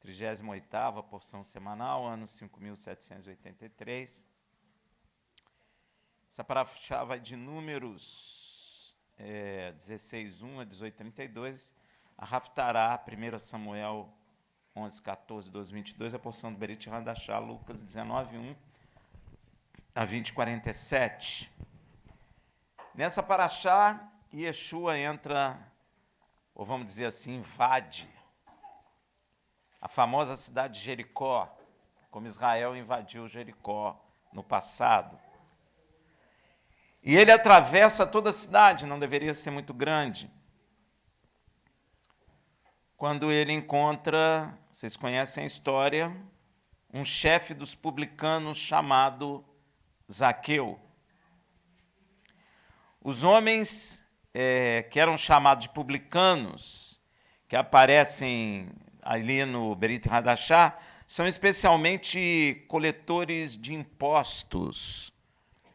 38ª porção semanal, ano 5.783. Essa paraxá vai de Números 16:1 a 18:32, a Haftará, 1 Samuel 11:14, 12:22, a porção do Berit Hadashá, Lucas 19:1 a 20:47. Nessa paraxá, Yeshua entra, ou vamos dizer assim, invade a famosa cidade de Jericó, como Israel invadiu Jericó no passado. E ele atravessa toda a cidade, não deveria ser muito grande, quando ele encontra, vocês conhecem a história, um chefe dos publicanos chamado Zaqueu. Os homens que eram chamados de publicanos, que aparecem ali no Berit Hadashá, são especialmente coletores de impostos,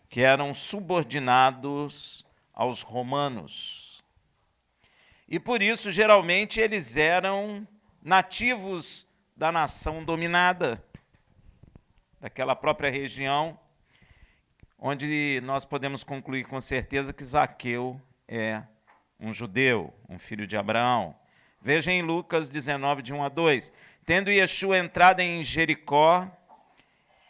que eram subordinados aos romanos. E por isso, geralmente, eles eram nativos da nação dominada, daquela própria região, onde nós podemos concluir com certeza que Zaqueu é um judeu, um filho de Abraão. Veja em Lucas 19, de 1 a 2. Tendo Yeshua entrado em Jericó,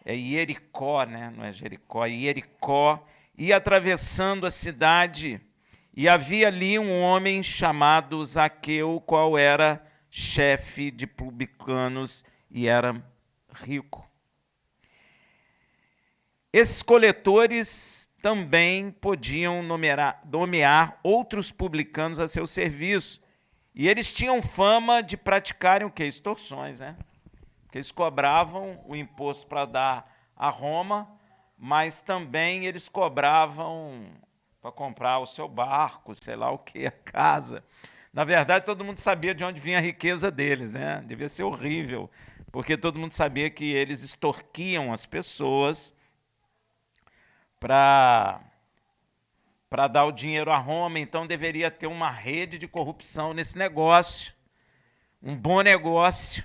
Iericó, né? Não é Jericó, Iericó, e atravessando a cidade, e havia ali um homem chamado Zaqueu, qual era chefe de publicanos e era rico. Esses coletores também podiam nomear outros publicanos a seu serviço, e eles tinham fama de praticarem o quê? Extorsões, né? Porque eles cobravam o imposto para dar a Roma, mas também eles cobravam para comprar o seu barco, sei lá o que, a casa. Na verdade, todo mundo sabia de onde vinha a riqueza deles, né? Devia ser horrível, porque todo mundo sabia que eles extorquiam as pessoas para dar o dinheiro a Roma, então deveria ter uma rede de corrupção nesse negócio, um bom negócio.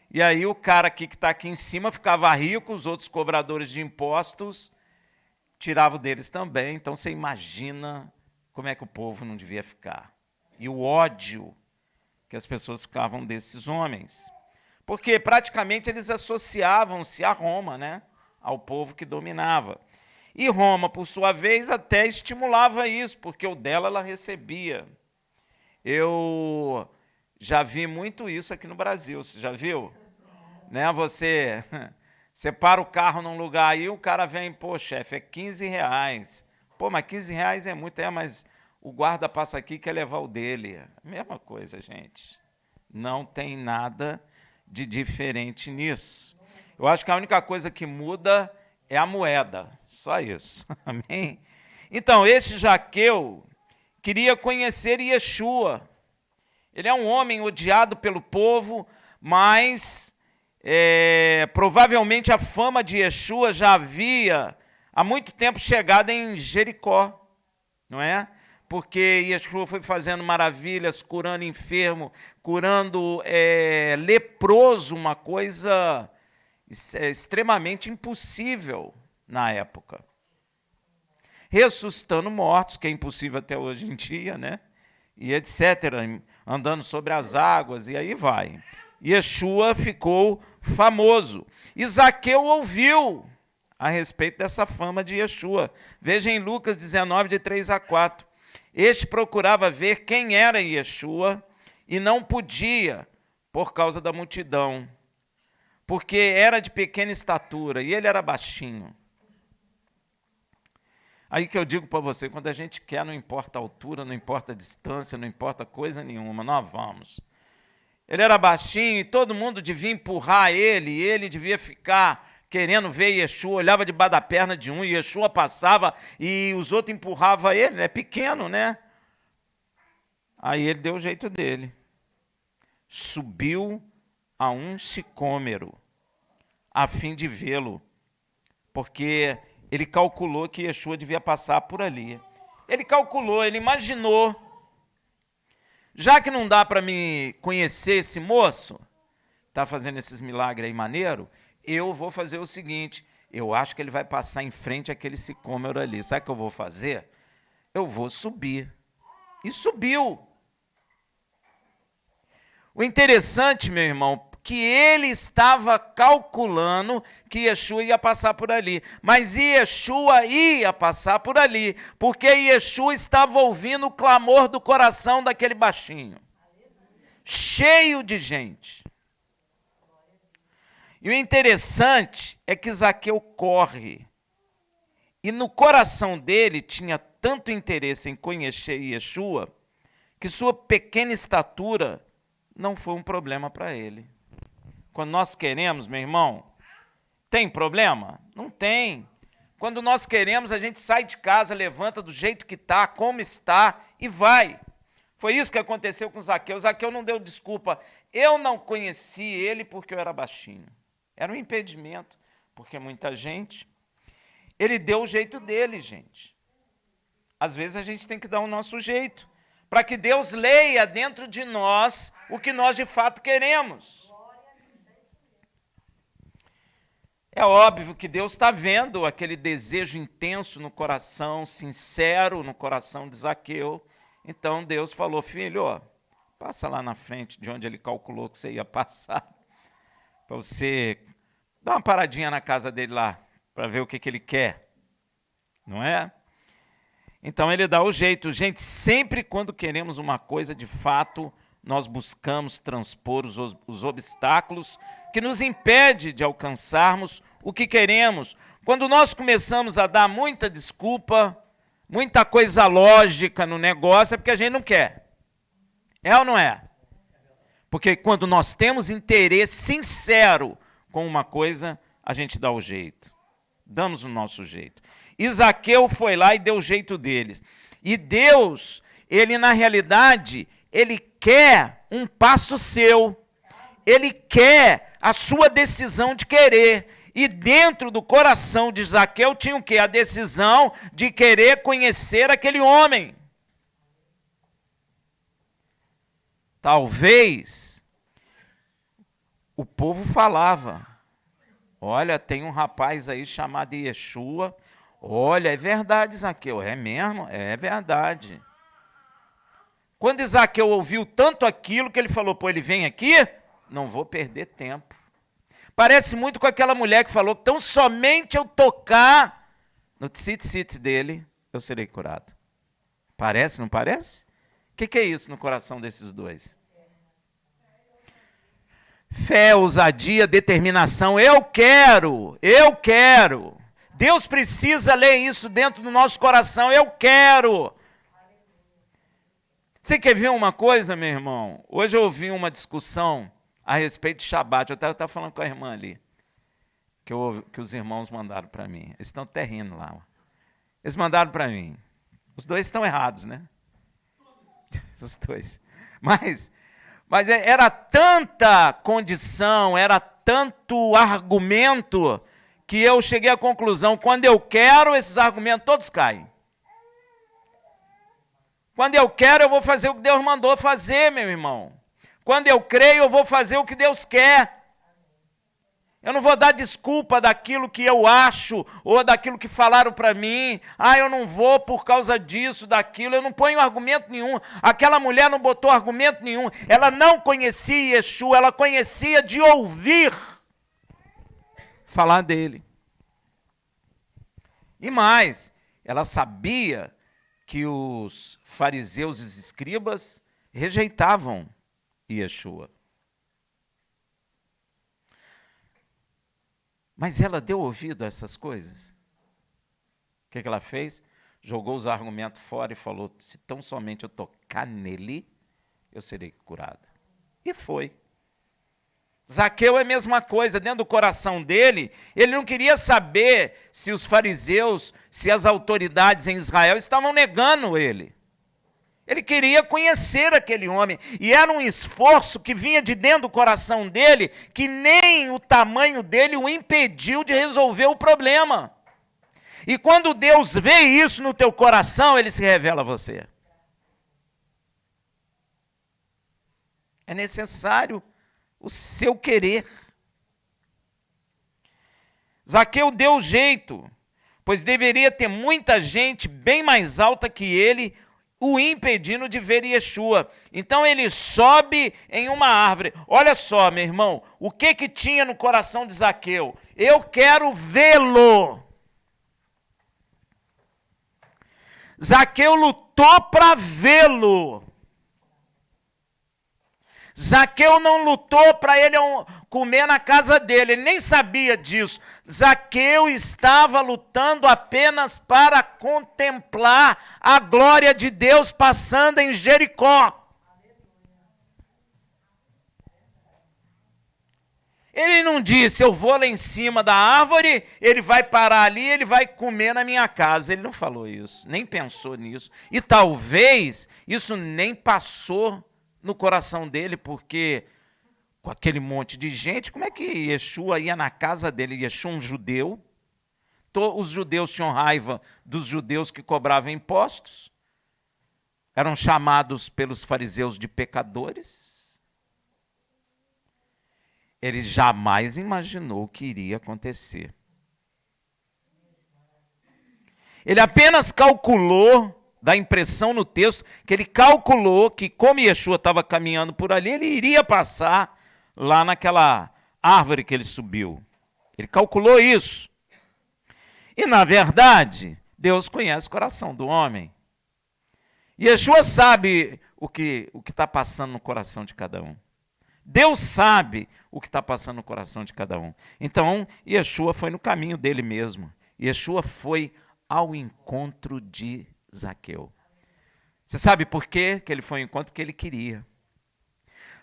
E aí o cara aqui que está aqui em cima ficava rico, os outros cobradores de impostos tiravam deles também. Então você imagina como é que o povo não devia ficar. E o ódio que as pessoas ficavam desses homens. Porque praticamente eles associavam-se a Roma, né? Ao povo que dominava. E Roma, por sua vez, até estimulava isso, porque o dela ela recebia. Eu já vi muito isso aqui no Brasil, você já viu? Né? Você para o carro num lugar aí, o cara vem, pô, chefe, é R$15. Pô, mas R$15 é muito, mas o guarda passa aqui e quer levar o dele. Mesma coisa, gente. Não tem nada de diferente nisso. Eu acho que a única coisa que muda é a moeda, só isso. Amém? Então, esse Zaqueu queria conhecer Yeshua. Ele é um homem odiado pelo povo, mas provavelmente a fama de Yeshua já havia há muito tempo chegado em Jericó, não é? Porque Yeshua foi fazendo maravilhas, curando enfermo, curando leproso, uma coisa extremamente impossível na época. Ressuscitando mortos, que é impossível até hoje em dia, né? E etc., andando sobre as águas, e aí vai. Yeshua ficou famoso. E Zaqueu ouviu a respeito dessa fama de Yeshua. Veja em Lucas 19, de 3 a 4. Este procurava ver quem era Yeshua e não podia, por causa da multidão, porque era de pequena estatura e ele era baixinho. Aí que eu digo para você, quando a gente quer, não importa a altura, não importa a distância, não importa coisa nenhuma, nós vamos. Ele era baixinho e todo mundo devia empurrar ele, e ele devia ficar querendo ver Yeshua, olhava debaixo da perna de um, e Yeshua passava e os outros empurravam ele, é pequeno, né? Aí ele deu o jeito dele. Subiu a um sicômoro, a fim de vê-lo, porque ele calculou que Yeshua devia passar por ali. Ele calculou, ele imaginou. Já que não dá para me conhecer esse moço, está fazendo esses milagres aí maneiro, eu vou fazer o seguinte, eu acho que ele vai passar em frente àquele sicômoro ali. Sabe o que eu vou fazer? Eu vou subir. E subiu. O interessante, meu irmão, que ele estava calculando que Yeshua ia passar por ali. Mas Yeshua ia passar por ali, porque Yeshua estava ouvindo o clamor do coração daquele baixinho, cheio de gente. E o interessante é que Zaqueu corre. E no coração dele tinha tanto interesse em conhecer Yeshua, que sua pequena estatura não foi um problema para ele. Quando nós queremos, meu irmão, tem problema? Não tem. Quando nós queremos, a gente sai de casa, levanta do jeito que está, como está e vai. Foi isso que aconteceu com Zaqueu. Zaqueu não deu desculpa. Eu não conheci ele porque eu era baixinho. Era um impedimento, porque muita gente... Ele deu o jeito dele, gente. Às vezes a gente tem que dar o nosso jeito, para que Deus leia dentro de nós o que nós de fato queremos. É óbvio que Deus está vendo aquele desejo intenso no coração, sincero no coração de Zaqueu. Então Deus falou, filho, ó, passa lá na frente de onde ele calculou que você ia passar, para você dar uma paradinha na casa dele lá, para ver o que ele quer, não é? Então ele dá o jeito. Gente, sempre quando queremos uma coisa, de fato, nós buscamos transpor os obstáculos que nos impedem de alcançarmos o que queremos. Quando nós começamos a dar muita desculpa, muita coisa lógica no negócio, é porque a gente não quer. É ou não é? Porque quando nós temos interesse sincero com uma coisa, a gente dá o jeito. Damos o nosso jeito. E Zaqueu foi lá e deu o jeito deles. E Deus, ele na realidade, ele quer um passo seu. Ele quer a sua decisão de querer. E dentro do coração de Zaqueu tinha o quê? A decisão de querer conhecer aquele homem. Talvez o povo falava, olha, tem um rapaz aí chamado Yeshua. Olha, é verdade, Zaqueu. É mesmo? É verdade. Quando Zaqueu ouviu tanto aquilo que ele falou, pô, ele vem aqui? Não vou perder tempo. Parece muito com aquela mulher que falou, tão somente eu tocar no tzitzit dele, eu serei curado. Parece, não parece? O que é isso no coração desses dois? Fé, ousadia, determinação. Eu quero. Deus precisa ler isso dentro do nosso coração. Eu quero. Você quer ver uma coisa, meu irmão? Hoje eu ouvi uma discussão a respeito de Shabat. Eu estava falando com a irmã ali, que os irmãos mandaram para mim. Eles estão até rindo lá. Eles mandaram para mim. Os dois estão errados, né? Os dois. Mas era tanta condição, era tanto argumento, que eu cheguei à conclusão, quando eu quero, esses argumentos todos caem. Quando eu quero, eu vou fazer o que Deus mandou fazer, meu irmão. Quando eu creio, eu vou fazer o que Deus quer. Eu não vou dar desculpa daquilo que eu acho, ou daquilo que falaram para mim. Eu não vou por causa disso, daquilo. Eu não ponho argumento nenhum. Aquela mulher não botou argumento nenhum. Ela não conhecia Yeshua, ela conhecia de ouvir falar dele. E mais, ela sabia que os fariseus e os escribas rejeitavam Yeshua. Mas ela deu ouvido a essas coisas. O que ela fez? Jogou os argumentos fora e falou, se tão somente eu tocar nele, eu serei curada. E foi. Zaqueu é a mesma coisa, dentro do coração dele, ele não queria saber se os fariseus, se as autoridades em Israel estavam negando ele. Ele queria conhecer aquele homem, e era um esforço que vinha de dentro do coração dele, que nem o tamanho dele o impediu de resolver o problema. E quando Deus vê isso no teu coração, ele se revela a você. É necessário o seu querer. Zaqueu deu jeito, pois deveria ter muita gente bem mais alta que ele o impedindo de ver Yeshua. Então ele sobe em uma árvore. Olha só, meu irmão, o que tinha no coração de Zaqueu? Eu quero vê-lo. Zaqueu lutou para vê-lo. Zaqueu não lutou para ele comer na casa dele, ele nem sabia disso. Zaqueu estava lutando apenas para contemplar a glória de Deus passando em Jericó. Ele não disse, eu vou lá em cima da árvore, ele vai parar ali, ele vai comer na minha casa. Ele não falou isso, nem pensou nisso. E talvez isso nem passou no coração dele, porque com aquele monte de gente, como é que Yeshua ia na casa dele? Yeshua, um judeu, os judeus tinham raiva dos judeus que cobravam impostos, eram chamados pelos fariseus de pecadores. Ele jamais imaginou que iria acontecer. Ele apenas calculou, dá a impressão no texto, que ele calculou que como Yeshua estava caminhando por ali, ele iria passar lá naquela árvore que ele subiu. Ele calculou isso. E, na verdade, Deus conhece o coração do homem. Yeshua sabe o que está passando no coração de cada um. Deus sabe o que está passando no coração de cada um. Então, Yeshua foi no caminho dele mesmo. Yeshua foi ao encontro de Zaqueu. Você sabe por quê que ele foi ao encontro? Porque ele queria.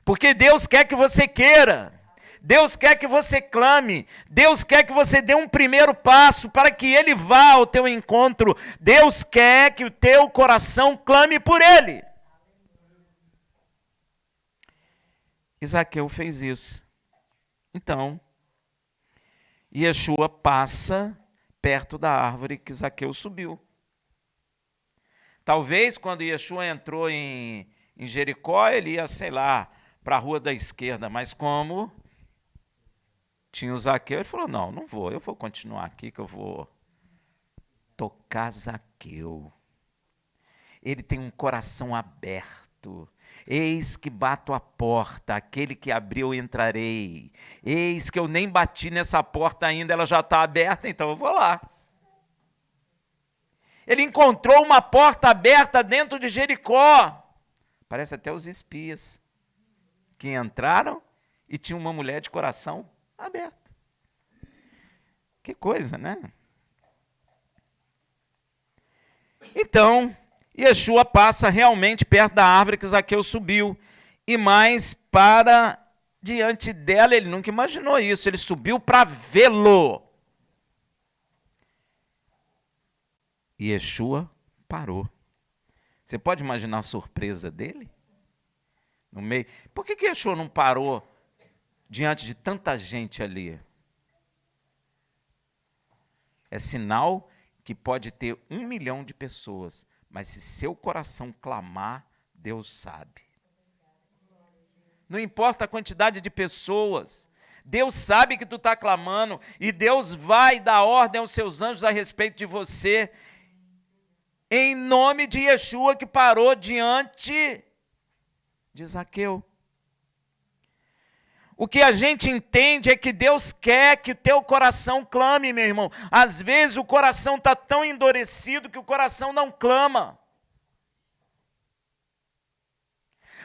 Porque Deus quer que você queira. Deus quer que você clame. Deus quer que você dê um primeiro passo para que Ele vá ao teu encontro. Deus quer que o teu coração clame por Ele. E Zaqueu fez isso. Então, Yeshua passa perto da árvore que Zaqueu subiu. Talvez quando Yeshua entrou em Jericó, ele ia, sei lá, para a rua da esquerda, mas como tinha o Zaqueu, ele falou, não vou, eu vou continuar aqui que eu vou tocar Zaqueu. Ele tem um coração aberto. Eis que bato a porta, aquele que abriu entrarei. Eis que eu nem bati nessa porta ainda, ela já está aberta, então eu vou lá. Ele encontrou uma porta aberta dentro de Jericó. Parece até os espias que entraram e tinha uma mulher de coração aberto. Que coisa, né? Então, Yeshua passa realmente perto da árvore que Zaqueu subiu. E mais para diante dela, ele nunca imaginou isso. Ele subiu para vê-lo. E Yeshua parou. Você pode imaginar a surpresa dele? No meio. Por que Yeshua não parou diante de tanta gente ali? É sinal que pode ter 1 milhão de pessoas, mas se seu coração clamar, Deus sabe. Não importa a quantidade de pessoas, Deus sabe que tu está clamando e Deus vai dar ordem aos seus anjos a respeito de você, em nome de Yeshua que parou diante de Zaqueu. O que a gente entende é que Deus quer que o teu coração clame, meu irmão. Às vezes o coração está tão endurecido que o coração não clama.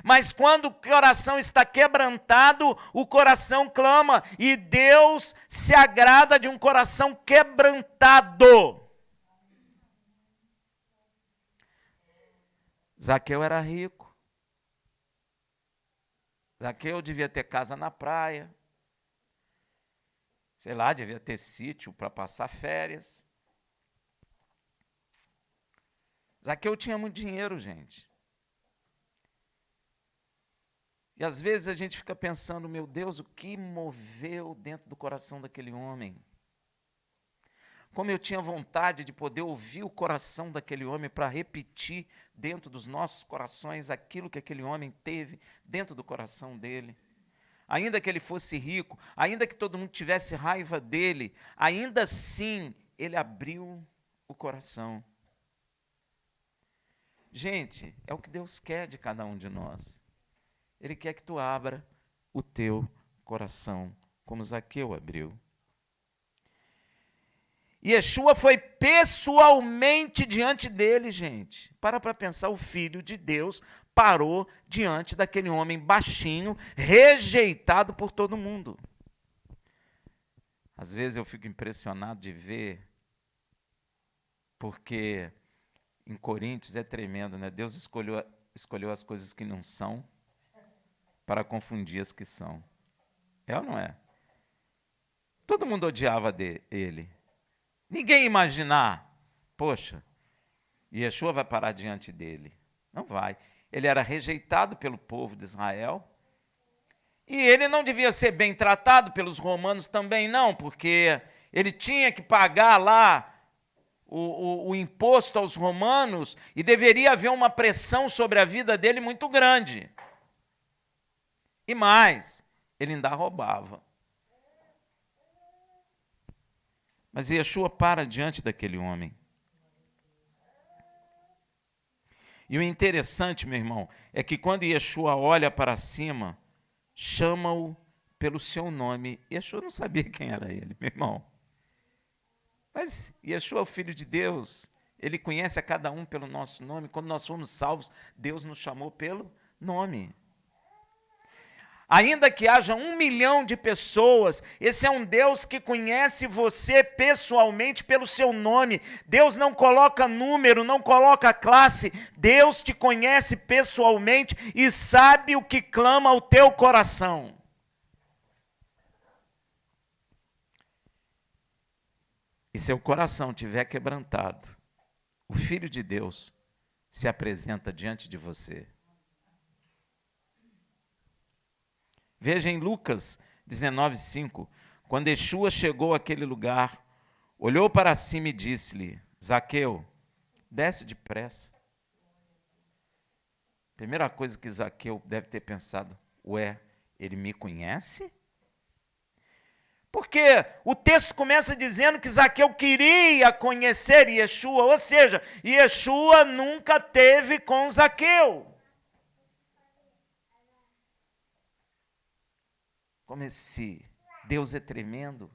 Mas quando o coração está quebrantado, o coração clama. E Deus se agrada de um coração quebrantado. Zaqueu era rico. Zaqueu devia ter casa na praia. Sei lá, devia ter sítio para passar férias. Zaqueu tinha muito dinheiro, gente. E às vezes a gente fica pensando, meu Deus, o que moveu dentro do coração daquele homem? Como eu tinha vontade de poder ouvir o coração daquele homem para repetir dentro dos nossos corações aquilo que aquele homem teve dentro do coração dele. ainda que ele fosse rico, ainda que todo mundo tivesse raiva dele, ainda assim ele abriu o coração. Gente, é o que Deus quer de cada um de nós. Ele quer que tu abra o teu coração, como Zaqueu abriu. E Yeshua foi pessoalmente diante dele, gente. Para pensar, o Filho de Deus parou diante daquele homem baixinho, rejeitado por todo mundo. Às vezes eu fico impressionado de ver, porque em Coríntios é tremendo, né? Deus escolheu as coisas que não são para confundir as que são. É ou não é? Todo mundo odiava ele. Ninguém ia imaginar, poxa, Yeshua vai parar diante dele. Não vai. Ele era rejeitado pelo povo de Israel. E ele não devia ser bem tratado pelos romanos também, não, porque ele tinha que pagar lá o imposto aos romanos e deveria haver uma pressão sobre a vida dele muito grande. E mais, ele ainda roubava. Mas Yeshua para diante daquele homem. E o interessante, meu irmão, é que quando Yeshua olha para cima, chama-o pelo seu nome. Yeshua não sabia quem era ele, meu irmão. Mas Yeshua é o Filho de Deus. Ele conhece a cada um pelo nosso nome. Quando nós fomos salvos, Deus nos chamou pelo nome. Ainda que haja 1 milhão de pessoas, esse é um Deus que conhece você pessoalmente pelo seu nome. Deus não coloca número, não coloca classe. Deus te conhece pessoalmente e sabe o que clama ao teu coração. E seu coração tiver quebrantado, o Filho de Deus se apresenta diante de você. Veja em Lucas 19:5, quando Yeshua chegou àquele lugar, olhou para cima e disse-lhe: Zaqueu, desce depressa. Primeira coisa que Zaqueu deve ter pensado: ué, ele me conhece? Porque o texto começa dizendo que Zaqueu queria conhecer Yeshua, ou seja, Yeshua nunca teve com Zaqueu. Como esse Deus é tremendo,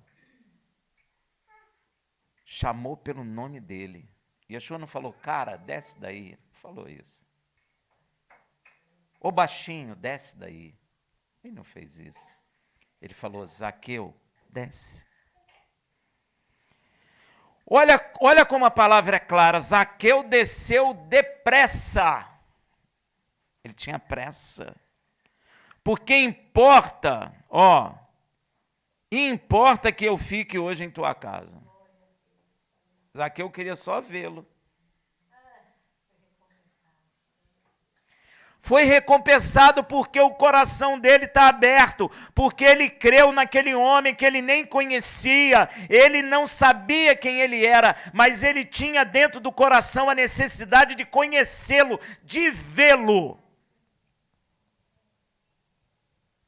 chamou pelo nome dele. Yeshua não falou, cara, desce daí. Não falou isso. Ô baixinho, desce daí. Ele não fez isso. Ele falou, Zaqueu, desce. Olha como a palavra é clara. Zaqueu desceu depressa. Ele tinha pressa. Porque importa que eu fique hoje em tua casa. Zaqueu queria só vê-lo. Foi recompensado porque o coração dele está aberto, porque ele creu naquele homem que ele nem conhecia, ele não sabia quem ele era, mas ele tinha dentro do coração a necessidade de conhecê-lo, de vê-lo.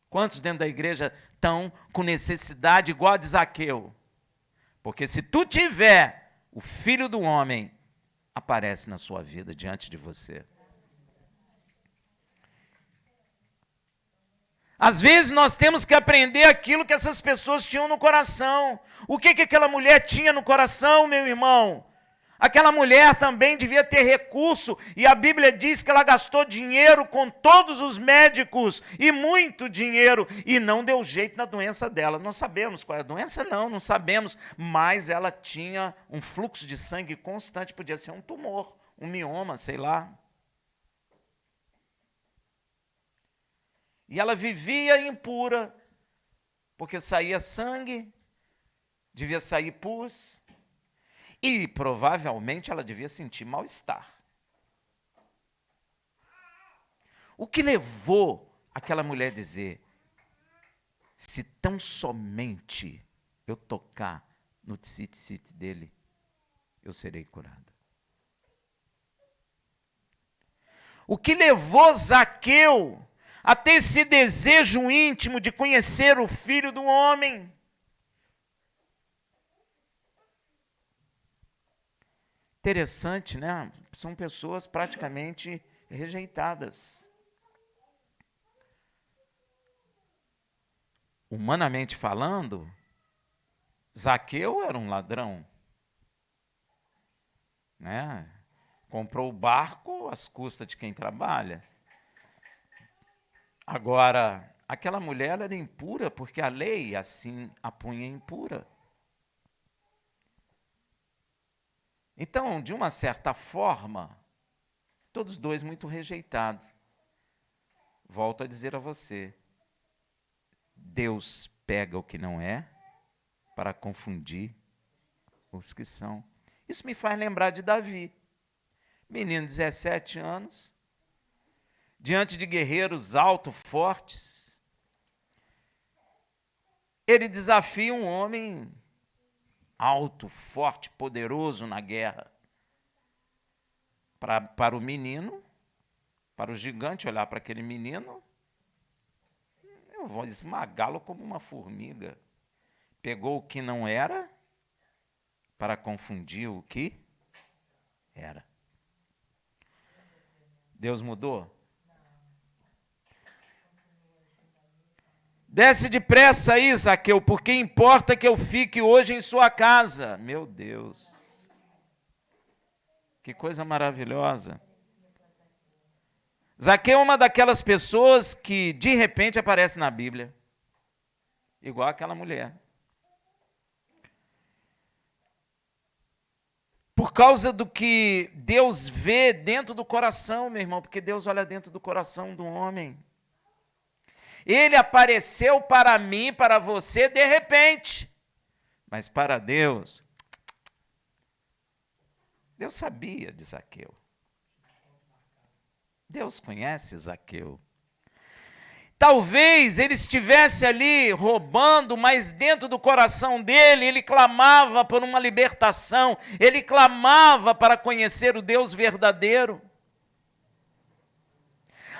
Quantos dentro da igreja estão com necessidade igual a de Zaqueu? Porque se tu tiver, o Filho do Homem aparece na sua vida, diante de você. Às vezes nós temos que aprender aquilo que essas pessoas tinham no coração. O que aquela mulher tinha no coração, meu irmão? Aquela mulher também devia ter recurso, e a Bíblia diz que ela gastou dinheiro com todos os médicos, e muito dinheiro, e não deu jeito na doença dela. Não sabemos qual é a doença, não sabemos, mas ela tinha um fluxo de sangue constante, podia ser um tumor, um mioma, sei lá. E ela vivia impura, porque saía sangue, devia sair pus, e provavelmente ela devia sentir mal-estar. O que levou aquela mulher a dizer, se tão somente eu tocar no tzitzit dele, eu serei curada? O que levou Zaqueu a ter esse desejo íntimo de conhecer o Filho do Homem. Interessante, né? São pessoas praticamente rejeitadas. Humanamente falando, Zaqueu era um ladrão, né? Comprou o barco às custas de quem trabalha. Agora, aquela mulher era impura porque a lei assim a punha impura. Então, de uma certa forma, todos dois muito rejeitados. Volto a dizer a você, Deus pega o que não é para confundir os que são. Isso me faz lembrar de Davi. Menino de 17 anos, diante de guerreiros altos, fortes, ele desafia um homem alto, forte, poderoso na guerra. Para o menino, para o gigante olhar para aquele menino, eu vou esmagá-lo como uma formiga. Pegou o que não era para confundir o que era. Deus mudou? Desce depressa aí, Zaqueu, porque importa que eu fique hoje em sua casa. Meu Deus. Que coisa maravilhosa. Zaqueu é uma daquelas pessoas que de repente aparece na Bíblia. Igual aquela mulher. Por causa do que Deus vê dentro do coração, meu irmão, porque Deus olha dentro do coração do homem. Ele apareceu para mim, para você, de repente. Mas para Deus, Deus sabia de Zaqueu. Deus conhece Zaqueu. Talvez ele estivesse ali roubando, mas dentro do coração dele, ele clamava por uma libertação, ele clamava para conhecer o Deus verdadeiro.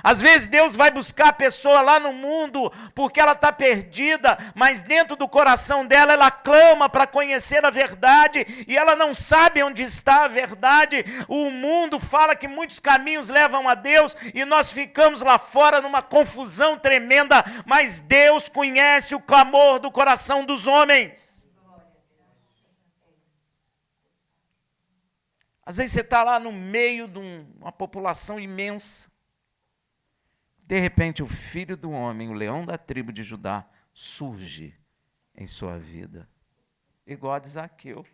Às vezes Deus vai buscar a pessoa lá no mundo porque ela está perdida, mas dentro do coração dela ela clama para conhecer a verdade e ela não sabe onde está a verdade. O mundo fala que muitos caminhos levam a Deus e nós ficamos lá fora numa confusão tremenda, mas Deus conhece o clamor do coração dos homens. Às vezes você está lá no meio de uma população imensa. De repente, o Filho do Homem, o leão da tribo de Judá, surge em sua vida. Igual a de Zaqueu.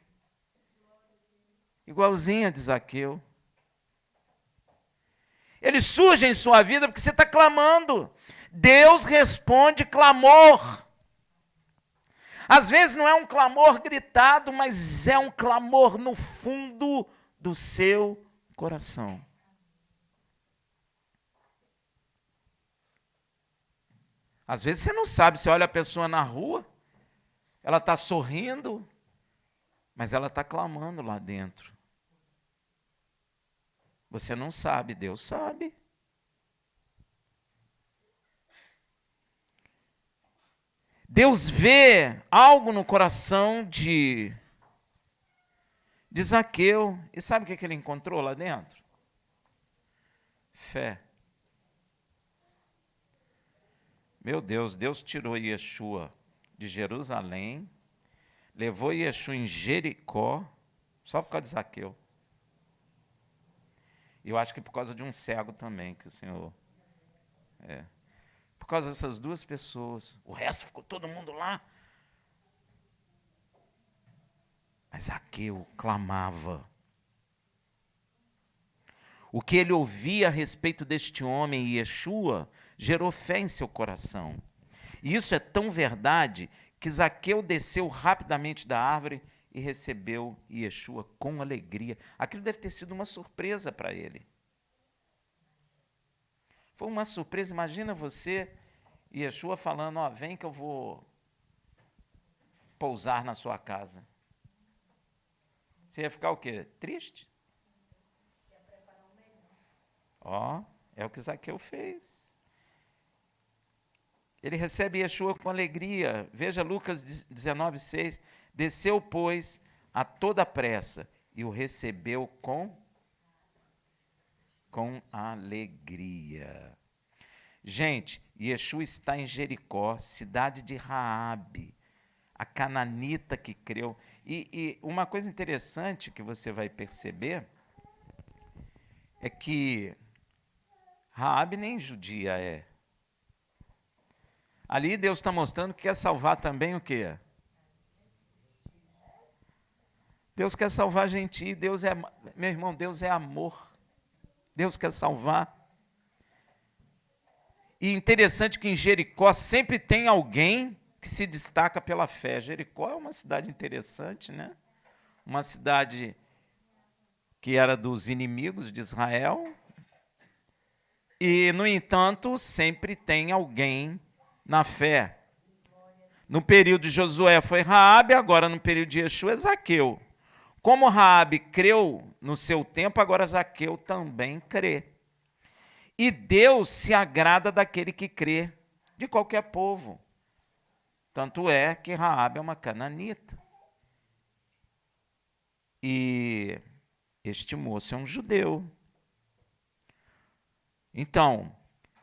Igualzinho a de Zaqueu. Ele surge em sua vida porque você está clamando. Deus responde clamor. Às vezes não é um clamor gritado, mas é um clamor no fundo do seu coração. Às vezes você não sabe, você olha a pessoa na rua, ela está sorrindo, mas ela está clamando lá dentro. Você não sabe, Deus sabe. Deus vê algo no coração de Zaqueu. E sabe o que ele encontrou lá dentro? Fé. Meu Deus, Deus tirou Yeshua de Jerusalém, levou Yeshua em Jericó, só por causa de Zaqueu. E eu acho que por causa de um cego também, que o Senhor... Por causa dessas duas pessoas. O resto ficou todo mundo lá. Mas Zaqueu clamava. O que ele ouvia a respeito deste homem, Yeshua, gerou fé em seu coração. E isso é tão verdade que Zaqueu desceu rapidamente da árvore e recebeu Yeshua com alegria. Aquilo deve ter sido uma surpresa para ele. Foi uma surpresa. Imagina você, Yeshua, falando, vem que eu vou pousar na sua casa. Você ia ficar o quê? Triste? É o que Zaqueu fez. Ele recebe Yeshua com alegria. Veja Lucas 19:6. Desceu, pois, a toda pressa e o recebeu com alegria. Gente, Yeshua está em Jericó, cidade de Raabe, a cananita que creu. E uma coisa interessante que você vai perceber é que Raabe nem judia é. Ali Deus está mostrando que quer salvar também o quê? Deus quer salvar gentio, Deus é, meu irmão, Deus é amor. Deus quer salvar. E interessante que em Jericó sempre tem alguém que se destaca pela fé. Jericó é uma cidade interessante, né? Uma cidade que era dos inimigos de Israel. E, no entanto, sempre tem alguém na fé. No período de Josué foi Raabe, agora no período de Yeshua é Zaqueu. Como Raabe creu no seu tempo, agora Zaqueu também crê. E Deus se agrada daquele que crê, de qualquer povo. Tanto é que Raabe é uma cananita. E este moço é um judeu. Então,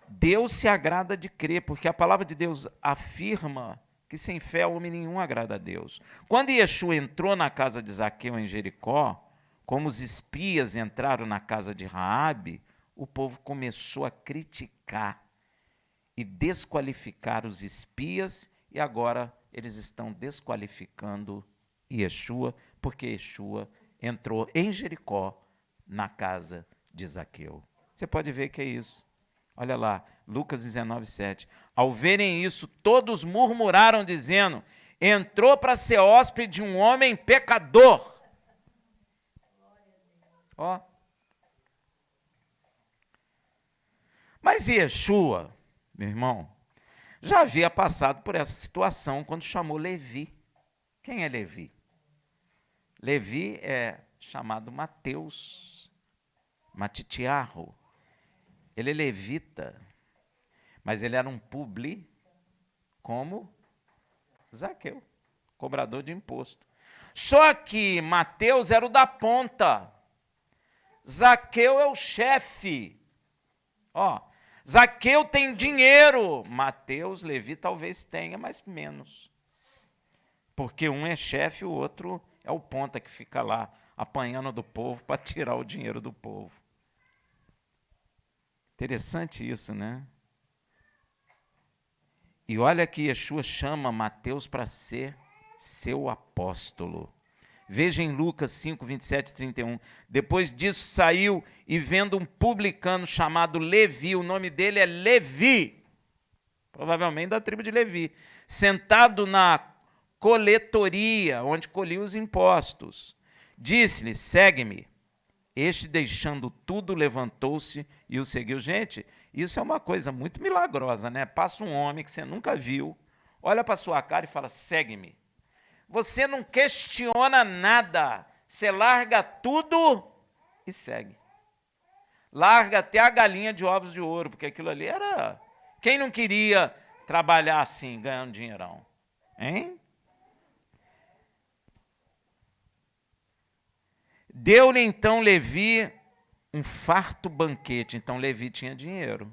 Deus se agrada de crer, porque a palavra de Deus afirma que sem fé homem nenhum agrada a Deus. Quando Yeshua entrou na casa de Zaqueu em Jericó, como os espias entraram na casa de Raabe, o povo começou a criticar e desqualificar os espias, e agora eles estão desqualificando Yeshua, porque Yeshua entrou em Jericó na casa de Zaqueu. Você pode ver que é isso. Olha lá, Lucas 19:7. Ao verem isso, todos murmuraram, dizendo: entrou para ser hóspede de um homem pecador. Ó. Mas Yeshua, meu irmão, já havia passado por essa situação quando chamou Levi. Quem é Levi? Levi é chamado Mateus, Matitiarro. Ele é levita, mas ele era um publi como Zaqueu, cobrador de imposto. Só que Mateus era o da ponta, Zaqueu é o chefe. Ó, Zaqueu tem dinheiro, Mateus, Levi talvez tenha, mas menos. Porque um é chefe, o outro é o ponta que fica lá apanhando do povo para tirar o dinheiro do povo. Interessante isso, né? E olha que Yeshua chama Mateus para ser seu apóstolo. Veja em Lucas 5, 27 e 31. Depois disso saiu e vendo um publicano chamado Levi, o nome dele é Levi, provavelmente da tribo de Levi, sentado na coletoria, onde colhia os impostos. Disse-lhe: segue-me. Este, deixando tudo, levantou-se e o seguiu. Gente, isso é uma coisa muito milagrosa, né? Passa um homem que você nunca viu, olha para a sua cara e fala: segue-me. Você não questiona nada, você larga tudo e segue. Larga até a galinha de ovos de ouro, porque aquilo ali era... Quem não queria trabalhar assim, ganhando dinheirão? Hein? Deu-lhe então Levi um farto banquete. Então Levi tinha dinheiro.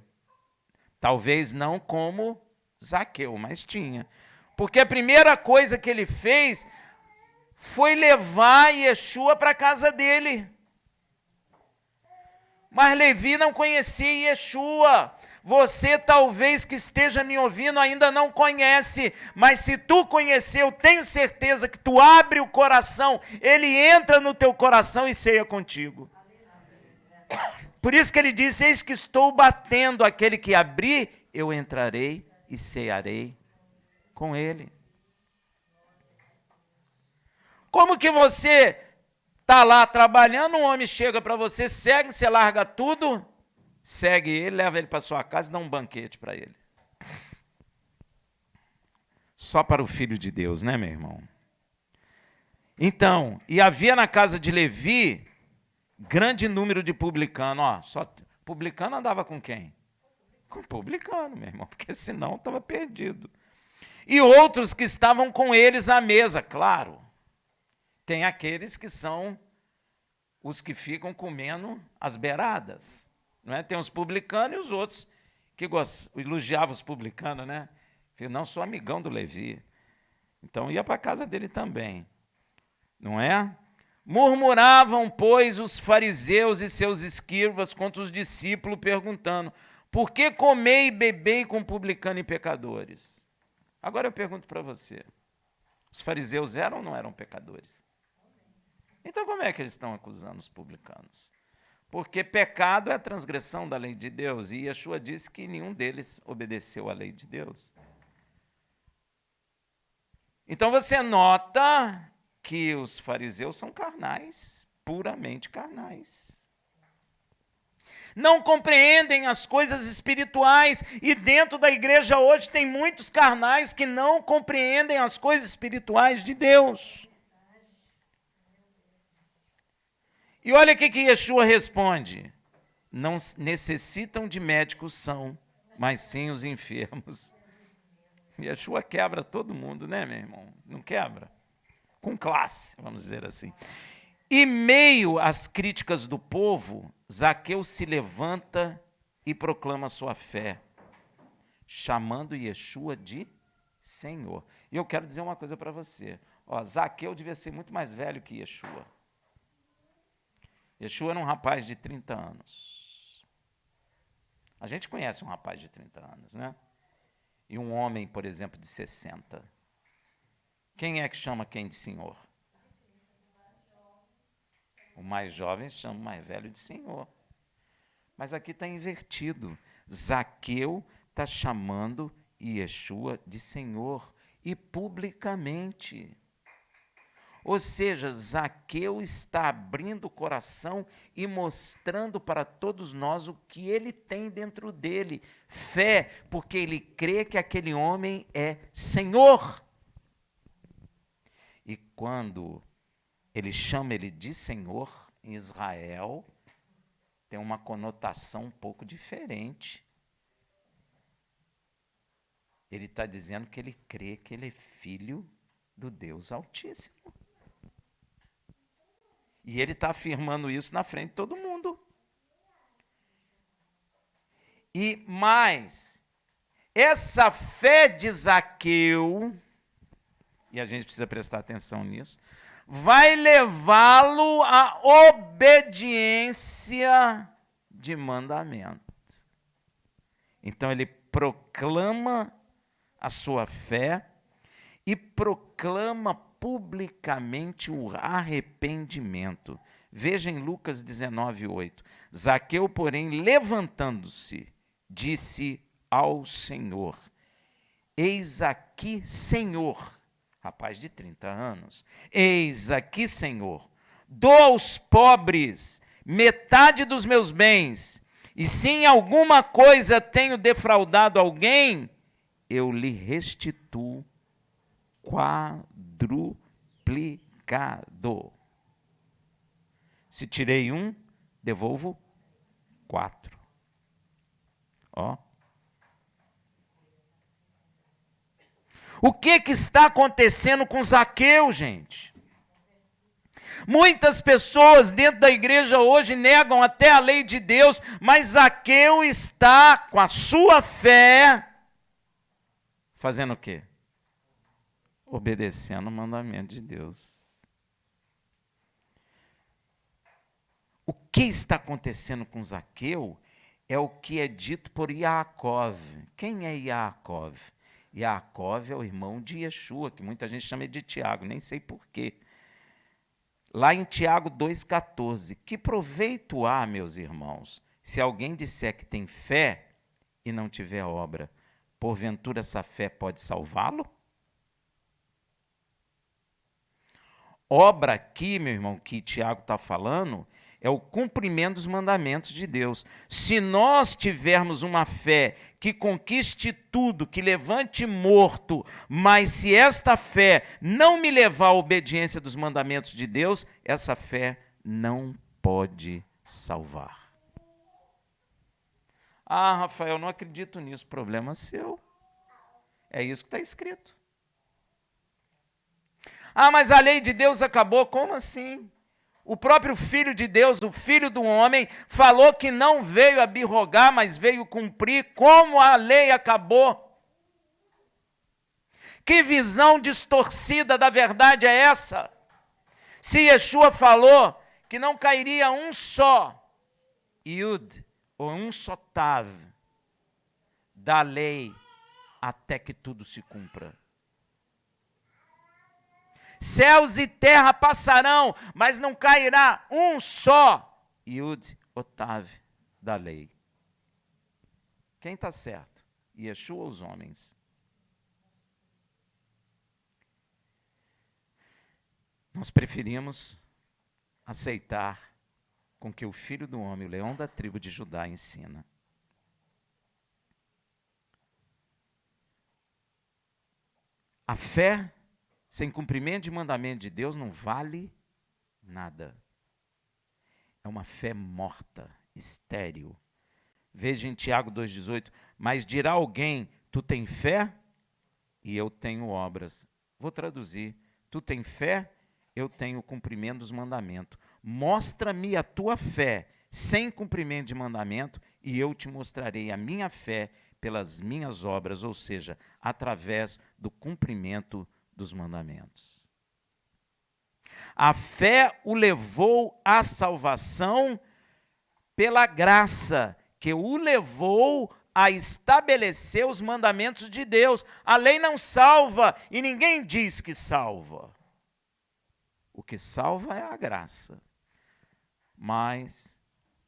Talvez não como Zaqueu, mas tinha. Porque a primeira coisa que ele fez foi levar Yeshua para a casa dele. Mas Levi não conhecia Yeshua. Você talvez que esteja me ouvindo ainda não conhece, mas se tu conhecer, eu tenho certeza que tu abre o coração, ele entra no teu coração e ceia contigo. Por isso que ele disse: eis que estou batendo, aquele que abrir, eu entrarei e cearei com ele. Como que você está lá trabalhando, um homem chega para você, segue, você larga tudo, segue ele, leva ele para sua casa e dá um banquete para ele. Só para o Filho de Deus, né, meu irmão? Então, e havia na casa de Levi grande número de publicanos. Ó, só publicano andava com quem? Com publicano, meu irmão, porque senão estava perdido. E outros que estavam com eles à mesa, claro. Tem aqueles que são os que ficam comendo as beiradas. Não é? Tem os publicanos e os outros que elogiavam os publicanos, né? Não, sou amigão do Levi. Então ia para a casa dele também. Não é? Murmuravam, pois, os fariseus e seus escribas contra os discípulos, perguntando: por que comei e bebei com publicano e pecadores? Agora eu pergunto para você, os fariseus eram ou não eram pecadores? Então como é que eles estão acusando os publicanos? Porque pecado é a transgressão da lei de Deus, e Yeshua disse que nenhum deles obedeceu à lei de Deus. Então você nota que os fariseus são carnais, puramente carnais. Não compreendem as coisas espirituais, e dentro da igreja hoje tem muitos carnais que não compreendem as coisas espirituais de Deus. E olha o que Yeshua responde: não necessitam de médicos são, mas sim os enfermos. Yeshua quebra todo mundo, né, meu irmão? Não quebra? Com classe, vamos dizer assim. E meio às críticas do povo, Zaqueu se levanta e proclama sua fé, chamando Yeshua de Senhor. E eu quero dizer uma coisa para você. Zaqueu devia ser muito mais velho que Yeshua. Yeshua era um rapaz de 30 anos. A gente conhece um rapaz de 30 anos, né? E um homem, por exemplo, de 60. Quem é que chama quem de senhor? O mais jovem chama o mais velho de senhor. Mas aqui está invertido. Zaqueu está chamando Yeshua de Senhor, e publicamente. Ou seja, Zaqueu está abrindo o coração e mostrando para todos nós o que ele tem dentro dele. Fé, porque ele crê que aquele homem é Senhor. E quando ele chama ele de Senhor, em Israel, tem uma conotação um pouco diferente. Ele está dizendo que ele crê que ele é filho do Deus Altíssimo. E ele está afirmando isso na frente de todo mundo. E mais, essa fé de Zaqueu, e a gente precisa prestar atenção nisso, vai levá-lo à obediência de mandamento. Então ele proclama a sua fé e proclama publicamente o arrependimento. Veja em Lucas 19:8. Zaqueu, porém, levantando-se, disse ao Senhor: eis aqui, Senhor, rapaz de 30 anos, eis aqui, Senhor, dou aos pobres metade dos meus bens, e se em alguma coisa tenho defraudado alguém, eu lhe restituo quadruplicado. Se tirei 1, devolvo 4. Ó. O que está acontecendo com Zaqueu, gente? Muitas pessoas dentro da igreja hoje negam até a lei de Deus, mas Zaqueu está com a sua fé fazendo o quê? Obedecendo o mandamento de Deus. O que está acontecendo com Zaqueu é o que é dito por Yaakov. Quem é Yaakov? Yaakov é o irmão de Yeshua, que muita gente chama de Tiago, nem sei porquê. Lá em Tiago 2,14, que proveito há, meus irmãos, se alguém disser que tem fé e não tiver obra, porventura essa fé pode salvá-lo? Obra aqui, meu irmão, que Tiago está falando, é o cumprimento dos mandamentos de Deus. Se nós tivermos uma fé que conquiste tudo, que levante morto, mas se esta fé não me levar à obediência dos mandamentos de Deus, essa fé não pode salvar. Ah, Rafael, não acredito nisso. Problema seu. É isso que está escrito. Ah, mas a lei de Deus acabou. Como assim? O próprio Filho de Deus, o Filho do homem, falou que não veio abrogar, mas veio cumprir. Como a lei acabou? Que visão distorcida da verdade é essa? Se Yeshua falou que não cairia um só Yud, ou um só Tav, da lei, até que tudo se cumpra. Céus e terra passarão, mas não cairá um só Yud, Otav, da lei. Quem está certo? Yeshua ou os homens? Nós preferimos aceitar com que o Filho do Homem, o leão da tribo de Judá, ensina. A fé sem cumprimento de mandamento de Deus não vale nada. É uma fé morta, estéril. Veja em Tiago 2,18, mas dirá alguém, tu tem fé e eu tenho obras. Vou traduzir, tu tem fé, eu tenho o cumprimento dos mandamentos. Mostra-me a tua fé sem cumprimento de mandamento e eu te mostrarei a minha fé pelas minhas obras, ou seja, através do cumprimento dos mandamentos. A fé o levou à salvação pela graça, que o levou a estabelecer os mandamentos de Deus. A lei não salva e ninguém diz que salva. O que salva é a graça. Mas,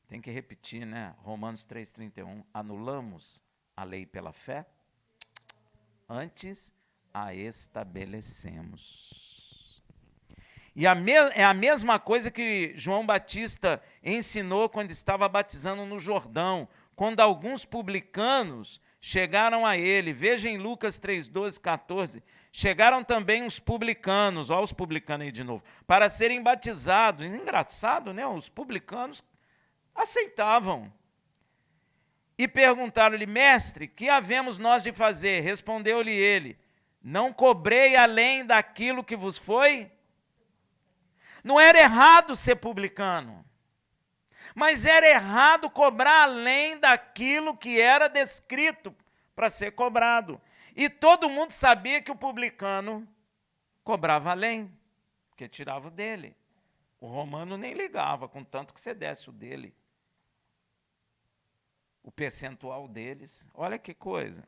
tem que repetir, né? Romanos 3,31. Anulamos a lei pela fé? Antes a estabelecemos. E é a mesma coisa que João Batista ensinou quando estava batizando no Jordão, quando alguns publicanos chegaram a ele. Veja em Lucas 3:12, 14. Chegaram também os publicanos, olha os publicanos aí de novo, para serem batizados. Engraçado, né? Os publicanos aceitavam. E perguntaram-lhe, mestre, que havemos nós de fazer? Respondeu-lhe ele, não cobrei além daquilo que vos foi? Não era errado ser publicano, mas era errado cobrar além daquilo que era descrito para ser cobrado. E todo mundo sabia que o publicano cobrava além, porque tirava o dele. O romano nem ligava, contanto que você desse o dele. O percentual deles. Olha que coisa.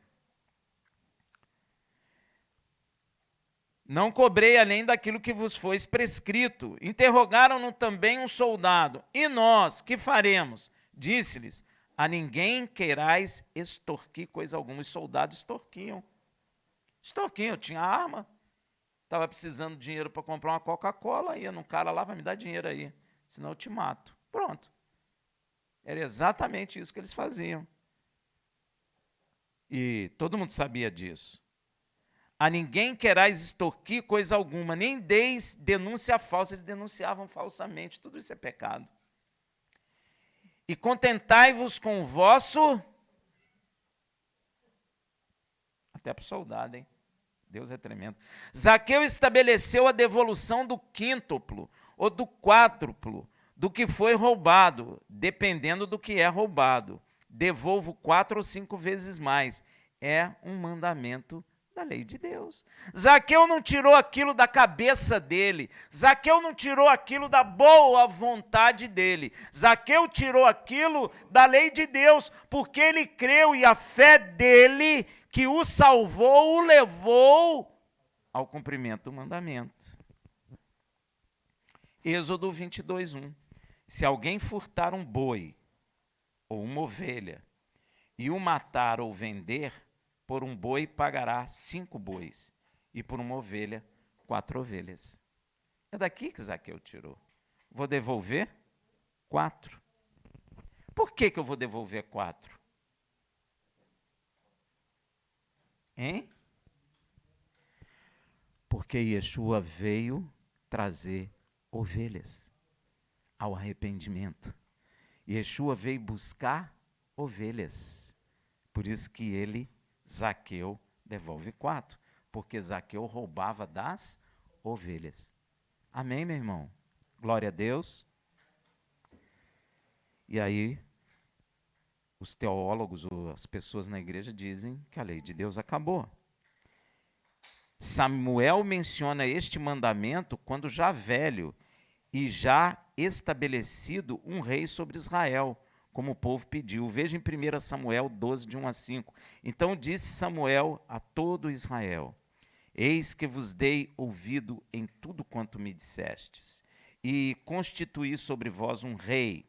Não cobrei além daquilo que vos foi prescrito. Interrogaram-no também um soldado. E nós, que faremos? Disse-lhes, a ninguém queirais extorquir coisa alguma. Os soldados extorquiam. Extorquiam, tinha arma. Estava precisando de dinheiro para comprar uma Coca-Cola. Ia num cara lá, vai me dar dinheiro aí, senão eu te mato. Pronto. Era exatamente isso que eles faziam. E todo mundo sabia disso. A ninguém querais extorquir coisa alguma, nem deis denúncia falsa. Eles denunciavam falsamente, tudo isso é pecado. E contentai-vos com o vosso... Até para o soldado, hein? Deus é tremendo. Zaqueu estabeleceu a devolução do quíntuplo ou do quádruplo do que foi roubado, dependendo do que é roubado. Devolvo 4 ou 5 vezes mais. É um mandamento da lei de Deus. Zaqueu não tirou aquilo da cabeça dele. Zaqueu não tirou aquilo da boa vontade dele. Zaqueu tirou aquilo da lei de Deus, porque ele creu e a fé dele, que o salvou, o levou ao cumprimento do mandamento. Êxodo 22:1. Se alguém furtar um boi ou uma ovelha e o matar ou vender, por um boi pagará 5 bois, e por uma ovelha, 4 ovelhas. É daqui que Zaqueu tirou. Vou devolver 4. Por que eu vou devolver 4? Hein? Porque Yeshua veio trazer ovelhas ao arrependimento. Yeshua veio buscar ovelhas. Por isso que ele, Zaqueu, devolve 4, porque Zaqueu roubava das ovelhas. Amém, meu irmão? Glória a Deus. E aí, os teólogos, as pessoas na igreja dizem que a lei de Deus acabou. Samuel menciona este mandamento quando já velho e já estabelecido um rei sobre Israel, como o povo pediu. Veja em 1 Samuel 12, de 1 a 5. Então disse Samuel a todo Israel: eis que vos dei ouvido em tudo quanto me dissestes, e constituí sobre vós um rei.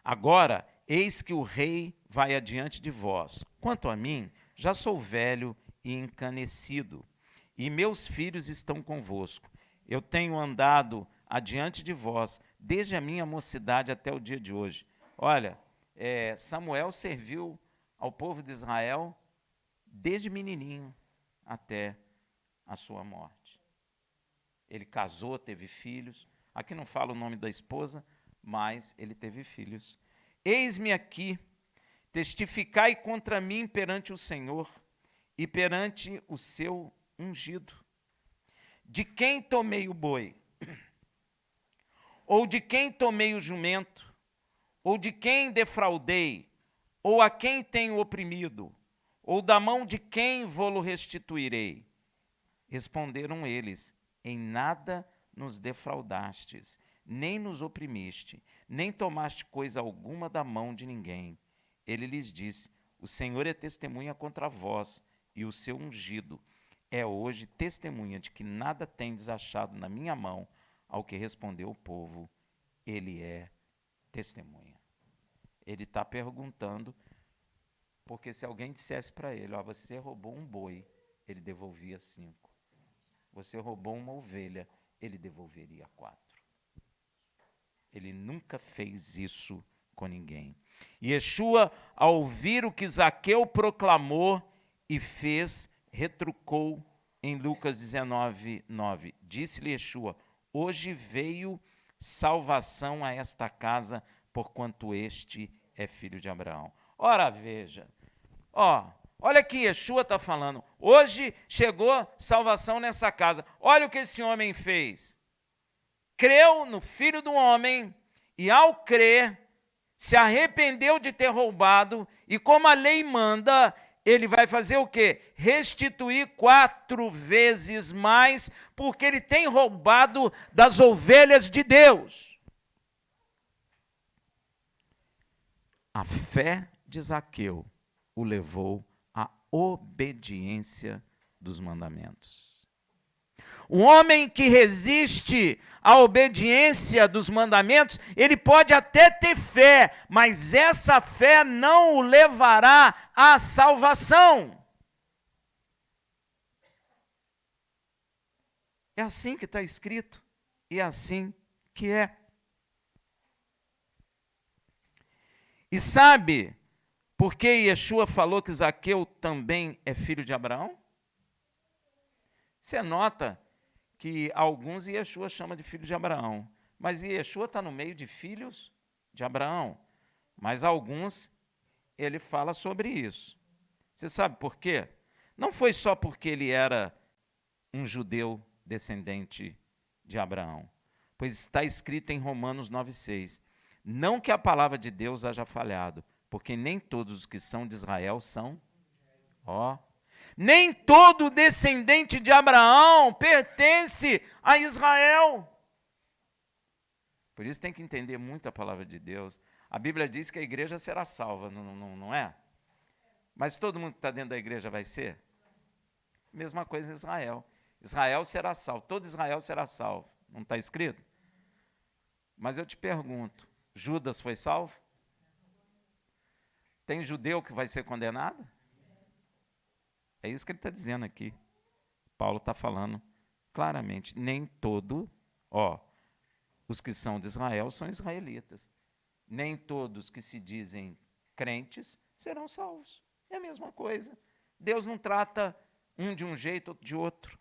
Agora, eis que o rei vai adiante de vós. Quanto a mim, já sou velho e encanecido, e meus filhos estão convosco. Eu tenho andado adiante de vós, desde a minha mocidade até o dia de hoje. Olha, Samuel serviu ao povo de Israel desde menininho até a sua morte. Ele casou, teve filhos. Aqui não fala o nome da esposa, mas ele teve filhos. Eis-me aqui, testificai contra mim perante o Senhor e perante o seu ungido. De quem tomei o boi? Ou de quem tomei o jumento? Ou de quem defraudei? Ou a quem tenho oprimido? Ou da mão de quem vou-lo restituirei? Responderam eles: em nada nos defraudastes, nem nos oprimiste, nem tomaste coisa alguma da mão de ninguém. Ele lhes disse: o Senhor é testemunha contra vós, e o seu ungido é hoje testemunha de que nada tendes achado na minha mão. Ao que respondeu o povo: ele é testemunha. Ele está perguntando, porque se alguém dissesse para ele: você roubou um boi, ele devolvia 5. Você roubou uma ovelha, ele devolveria 4. Ele nunca fez isso com ninguém. E Yeshua, ao ouvir o que Zaqueu proclamou e fez, retrucou em Lucas 19, 9. Disse-lhe Yeshua: hoje veio salvação a esta casa, porquanto este é filho de Abraão. Ora, veja, olha que Yeshua está falando. Hoje chegou salvação nessa casa. Olha o que esse homem fez. Creu no Filho do Homem e, ao crer, se arrependeu de ter roubado, e como a lei manda, ele vai fazer o quê? Restituir 4 vezes mais, porque ele tem roubado das ovelhas de Deus. A fé de Zaqueu o levou à obediência dos mandamentos. O homem que resiste à obediência dos mandamentos, ele pode até ter fé, mas essa fé não o levará à salvação. É assim que está escrito e é assim que é. E sabe por que Yeshua falou que Zaqueu também é filho de Abraão? Você nota que alguns Yeshua chama de filho de Abraão, mas Yeshua está no meio de filhos de Abraão, mas alguns ele fala sobre isso. Você sabe por quê? Não foi só porque ele era um judeu descendente de Abraão, pois está escrito em Romanos 9,6, não que a palavra de Deus haja falhado, porque nem todos os que são de Israel são, nem todo descendente de Abraão pertence a Israel. Por isso tem que entender muito a palavra de Deus. A Bíblia diz que a igreja será salva, não é? Mas todo mundo que está dentro da igreja vai ser? Mesma coisa em Israel. Israel será salvo, todo Israel será salvo. Não está escrito? Mas eu te pergunto, Judas foi salvo? Tem judeu que vai ser condenado? É isso que ele está dizendo aqui. Paulo está falando claramente. Nem todo, os que são de Israel são israelitas. Nem todos que se dizem crentes serão salvos. É a mesma coisa. Deus não trata um de um jeito, outro de outro.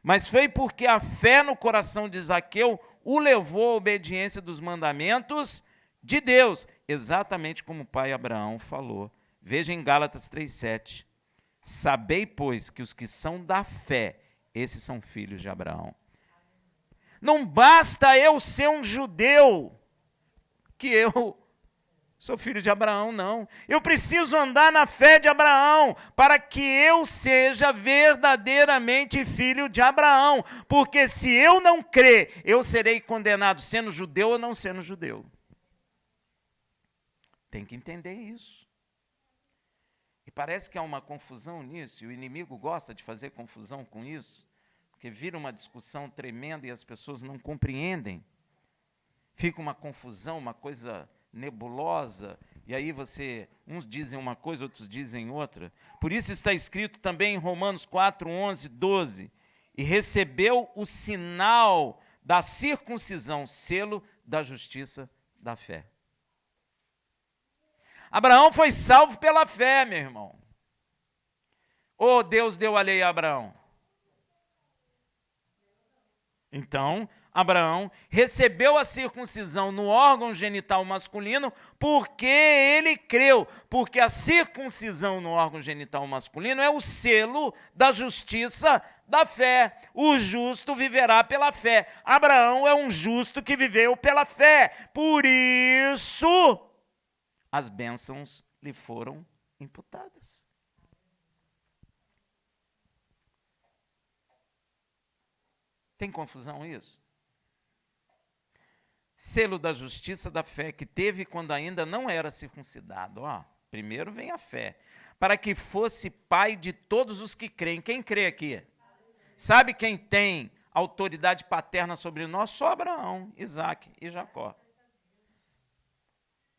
Mas foi porque a fé no coração de Zaqueu o levou à obediência dos mandamentos de Deus. exatamente como o pai Abraão falou. Veja em Gálatas 3,7. Sabei, pois, que os que são da fé, esses são filhos de Abraão. Não basta eu ser um judeu, que eu sou filho de Abraão, não. Eu preciso andar na fé de Abraão, para que eu seja verdadeiramente filho de Abraão. Porque se eu não crer, eu serei condenado sendo judeu ou não sendo judeu. Tem que entender isso. E parece que há uma confusão nisso, e o inimigo gosta de fazer confusão com isso, porque vira uma discussão tremenda e as pessoas não compreendem. Fica uma confusão, uma coisa nebulosa, e aí uns dizem uma coisa, outros dizem outra. Por isso está escrito também em Romanos 4, 11, 12, e recebeu o sinal da circuncisão, selo da justiça da fé. Abraão foi salvo pela fé, meu irmão. Ou Deus deu a lei a Abraão? Então, Abraão recebeu a circuncisão no órgão genital masculino porque ele creu, porque a circuncisão no órgão genital masculino é o selo da justiça da fé. O justo viverá pela fé. Abraão é um justo que viveu pela fé. Por isso, as bênçãos lhe foram imputadas. Tem confusão isso? Selo da justiça da fé que teve quando ainda não era circuncidado. Primeiro vem a fé. Para que fosse pai de todos os que creem. Quem crê aqui? Sabe quem tem autoridade paterna sobre nós? Só Abraão, Isaac e Jacó.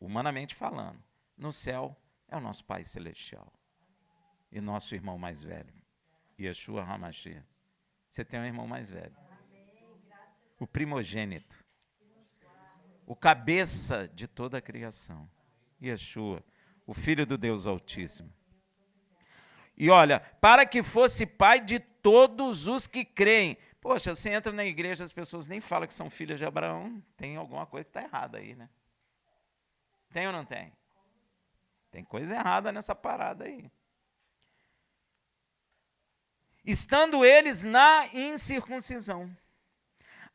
Humanamente falando. No céu é o nosso Pai Celestial. E nosso irmão mais velho. Yeshua HaMashiach. Você tem um irmão mais velho. O primogênito. O cabeça de toda a criação. Yeshua, o Filho do Deus Altíssimo. E olha, para que fosse pai de todos os que creem. Poxa, você entra na igreja, as pessoas nem falam que são filhas de Abraão. Tem alguma coisa que está errada aí, né? Tem ou não tem? Tem coisa errada nessa parada aí. Estando eles na incircuncisão,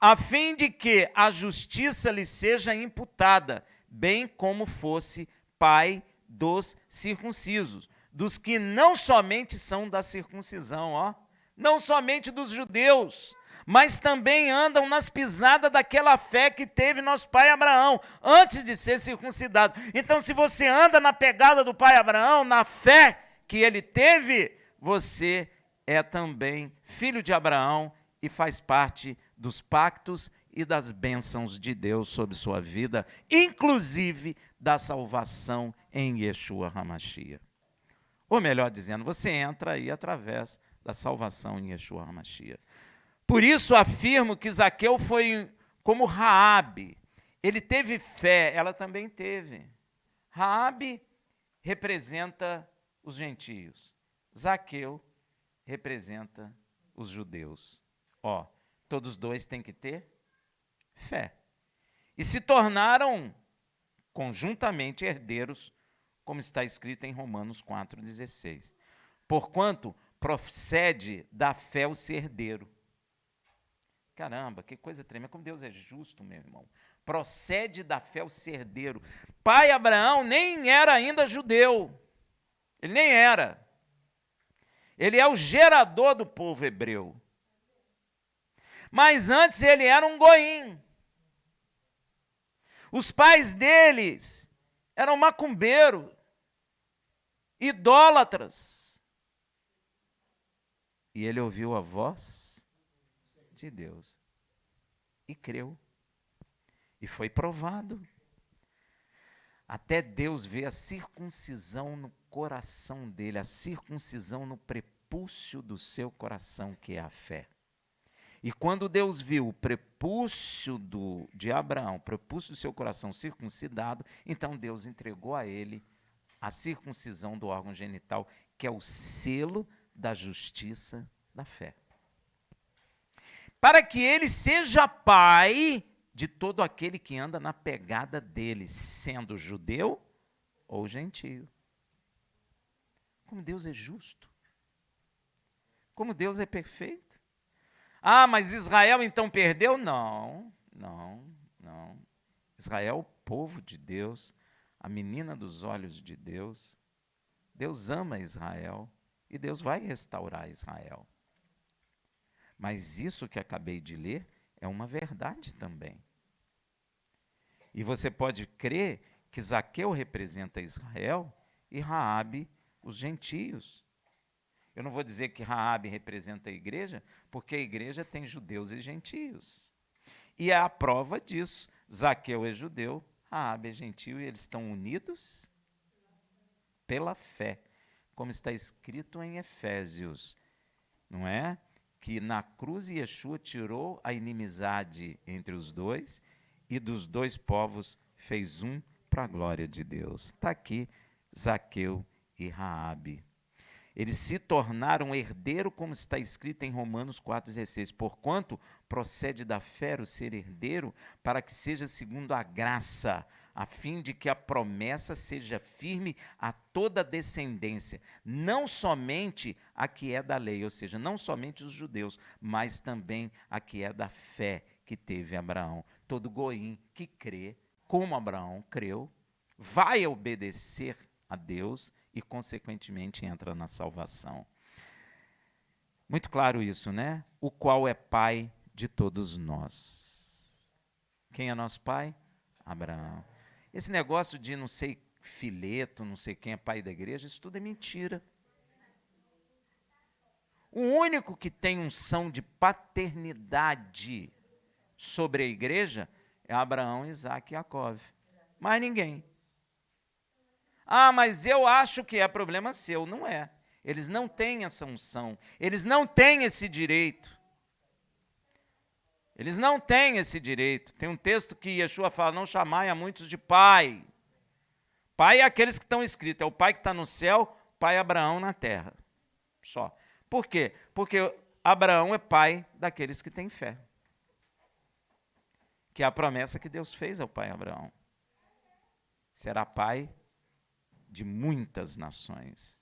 a fim de que a justiça lhe seja imputada, bem como fosse pai dos circuncisos, dos que não somente são da circuncisão, não somente dos judeus, mas também andam nas pisadas daquela fé que teve nosso pai Abraão, antes de ser circuncidado. Então, se você anda na pegada do pai Abraão, na fé que ele teve, você é também filho de Abraão e faz parte dos pactos e das bênçãos de Deus sobre sua vida, inclusive da salvação em Yeshua HaMashiach. Ou melhor dizendo, você entra aí através da salvação em Yeshua HaMashiach. Por isso afirmo que Zaqueu foi como Raabe. Ele teve fé, ela também teve. Raabe representa os gentios. Zaqueu representa os judeus. Todos dois têm que ter fé. E se tornaram conjuntamente herdeiros, como está escrito em Romanos 4,16. Porquanto procede da fé o ser herdeiro. Caramba, que coisa tremenda, como Deus é justo, meu irmão. Procede da fé o ser herdeiro. Pai Abraão nem era ainda judeu. Ele nem era. Ele é o gerador do povo hebreu. Mas antes ele era um goim. Os pais deles eram macumbeiros, idólatras. E ele ouviu a voz de Deus e creu. E foi provado. Até Deus vê a circuncisão no coração dele, a circuncisão no prepúcio do seu coração, que é a fé. E quando Deus viu o prepúcio de Abraão, o prepúcio do seu coração circuncidado, então Deus entregou a ele a circuncisão do órgão genital, que é o selo da justiça da fé. Para que ele seja pai de todo aquele que anda na pegada dele, sendo judeu ou gentio. Como Deus é justo. Como Deus é perfeito. Ah, mas Israel então perdeu? Não. Israel é o povo de Deus, a menina dos olhos de Deus. Deus ama Israel e Deus vai restaurar Israel. Mas isso que acabei de ler é uma verdade também. E você pode crer que Zaqueu representa Israel e Raabe os gentios. Eu não vou dizer que Raabe representa a igreja, porque a igreja tem judeus e gentios. E é a prova disso. Zaqueu é judeu, Raabe é gentio, e eles estão unidos pela fé, como está escrito em Efésios, não é? Que na cruz Yeshua tirou a inimizade entre os dois e dos dois povos fez um para a glória de Deus. Está aqui Zaqueu e Raabe. Eles se tornaram herdeiro, como está escrito em Romanos 4,16. Porquanto procede da fé o ser herdeiro, para que seja segundo a graça, a fim de que a promessa seja firme a toda a descendência, não somente a que é da lei, ou seja, não somente os judeus, mas também a que é da fé que teve Abraão. Todo goim que crê, como Abraão creu, vai obedecer a Deus e, consequentemente, entra na salvação. Muito claro isso, né? O qual é pai de todos nós. Quem é nosso pai? Abraão. Esse negócio de não sei fileto, não sei quem é pai da igreja, isso tudo é mentira. O único que tem unção de paternidade sobre a igreja é Abraão, Isaque e Jacó. Mais ninguém. Ah, mas eu acho que é problema seu. Não é. Eles não têm essa unção. Eles não têm esse direito. Eles não têm esse direito. Tem um texto que Yeshua fala, não chamai a muitos de pai. Pai é aqueles que estão escritos. É o pai que está no céu, pai Abraão na terra. Só. Por quê? Porque Abraão é pai daqueles que têm fé. Que é a promessa que Deus fez ao pai Abraão. Será pai de muitas nações.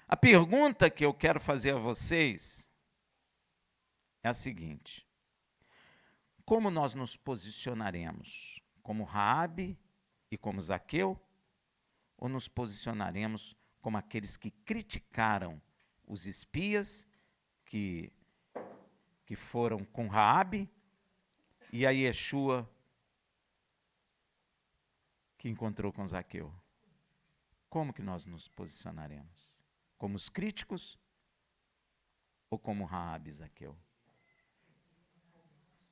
A pergunta que eu quero fazer a vocês é a seguinte: como nós nos posicionaremos? Como Raabe e como Zaqueu? Ou nos posicionaremos como aqueles que criticaram os espias que foram com Raabe e a Yeshua que encontrou com Zaqueu? Como que nós nos posicionaremos? Como os críticos ou como Raabe e Zaqueu?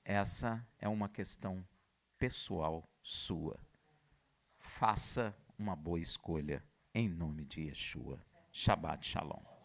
Essa é uma questão pessoal sua. Faça uma boa escolha em nome de Yeshua. Shabbat Shalom.